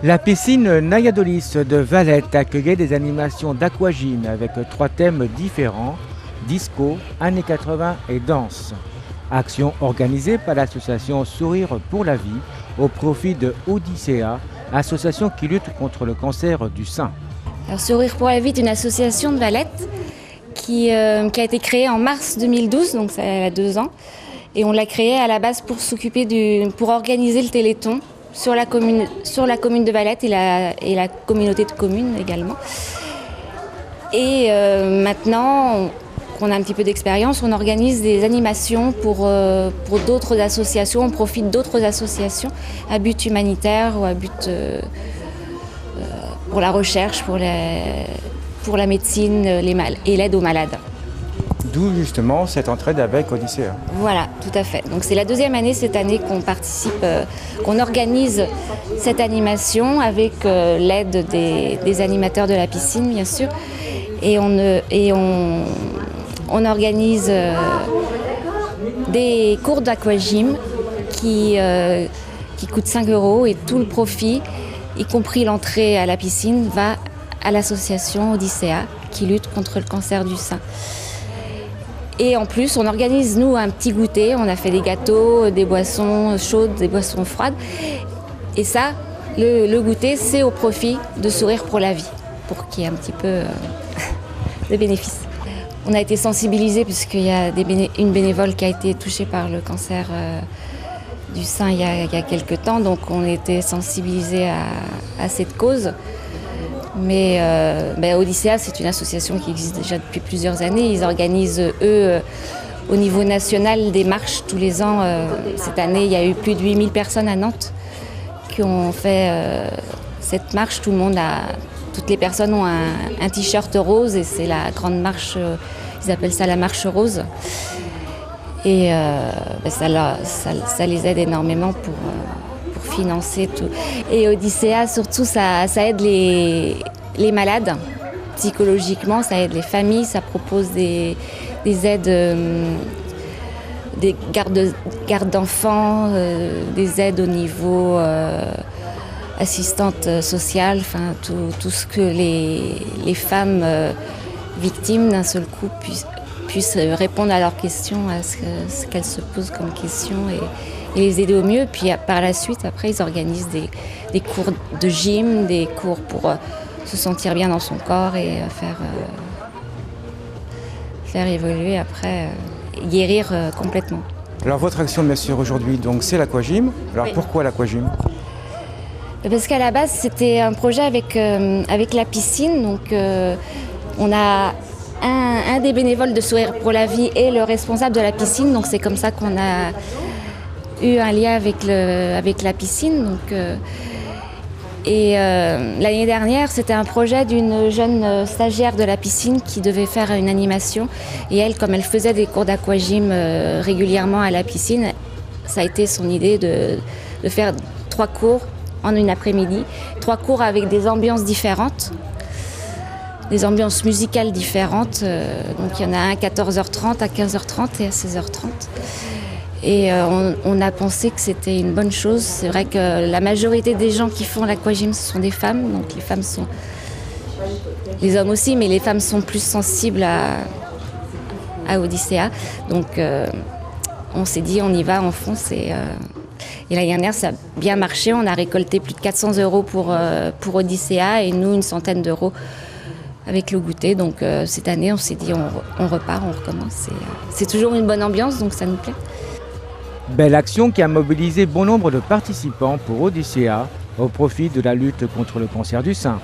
La piscine Nayadolis de Valette accueillait des animations d'aquagym avec 3 thèmes différents, disco, années 80 et danse. Action organisée par l'association Sourire pour la vie au profit de Odyssea, association qui lutte contre le cancer du sein. Alors, Sourire pour la vie est une association de Valette qui a été créée en mars 2012, donc ça a 2 ans. Et on l'a créée à la base pour organiser le Téléthon sur la commune de Valette et la communauté de communes également. Et maintenant qu'on a un petit peu d'expérience, on organise des animations pour d'autres associations, on profite d'autres associations à but humanitaire ou à but pour la recherche, pour la médecine et l'aide aux malades. D'où justement cette entraide avec Odyssea. Voilà, tout à fait. Donc c'est la 2e année cette année qu'on organise cette animation avec l'aide des animateurs de la piscine, bien sûr. Et on organise des cours d'aquagym qui coûtent 5 € et tout le profit, y compris l'entrée à la piscine, va à l'association Odyssea qui lutte contre le cancer du sein. Et en plus, on organise, nous, un petit goûter. On a fait des gâteaux, des boissons chaudes, des boissons froides. Et ça, le goûter, c'est au profit de Sourire pour la vie, pour qu'il y ait un petit peu de bénéfices. On a été sensibilisés puisqu'il y a une bénévole qui a été touchée par le cancer du sein il y a quelques temps. Donc on a été sensibilisés à cette cause. Mais Odyssea, c'est une association qui existe déjà depuis plusieurs années. Ils organisent, eux, au niveau national, des marches tous les ans. Cette année, il y a eu plus de 8000 personnes à Nantes qui ont fait cette marche. Toutes les personnes ont un t-shirt rose et c'est la grande marche, ils appellent ça la marche rose. Et ça les aide énormément pour financer tout. Et Odyssea, surtout, ça aide les malades psychologiquement, ça aide les familles, ça propose des aides, des gardes d'enfants, des aides au niveau assistante sociale, enfin tout ce que les femmes victimes d'un seul coup puissent répondre à leurs questions, à ce qu'elles se posent comme questions et les aider au mieux. Puis par la suite, après, ils organisent des cours de gym, des cours pour se sentir bien dans son corps et faire évoluer après, guérir complètement. Alors votre action, bien sûr, aujourd'hui, donc c'est l'aquagym. Alors oui. Pourquoi l'aquagym ? Parce qu'à la base, c'était un projet avec la piscine. Donc on a un des bénévoles de Sourire pour la vie et le responsable de la piscine. Donc c'est comme ça qu'on a eu un lien avec la piscine. Donc, l'année dernière, c'était un projet d'une jeune stagiaire de la piscine qui devait faire une animation. Et elle, comme elle faisait des cours d'aquagym régulièrement à la piscine, ça a été son idée de faire 3 cours en une après-midi. 3 cours avec des ambiances différentes, des ambiances musicales différentes. Donc il y en a un à 14h30, à 15h30 et à 16h30. Et on a pensé que c'était une bonne chose. C'est vrai que la majorité des gens qui font l'aquagym, ce sont des femmes. Donc les femmes sont... Les hommes aussi, mais les femmes sont plus sensibles à Odyssea. Donc on s'est dit, on y va, on fonce. Et l'année dernière, ça a bien marché. On a récolté plus de 400 € pour Odyssea et nous, une centaine d'euros avec le goûter. Donc cette année, on s'est dit, on repart, on recommence. C'est toujours une bonne ambiance, donc ça nous plaît. Belle action qui a mobilisé bon nombre de participants pour Odyssea au profit de la lutte contre le cancer du sein.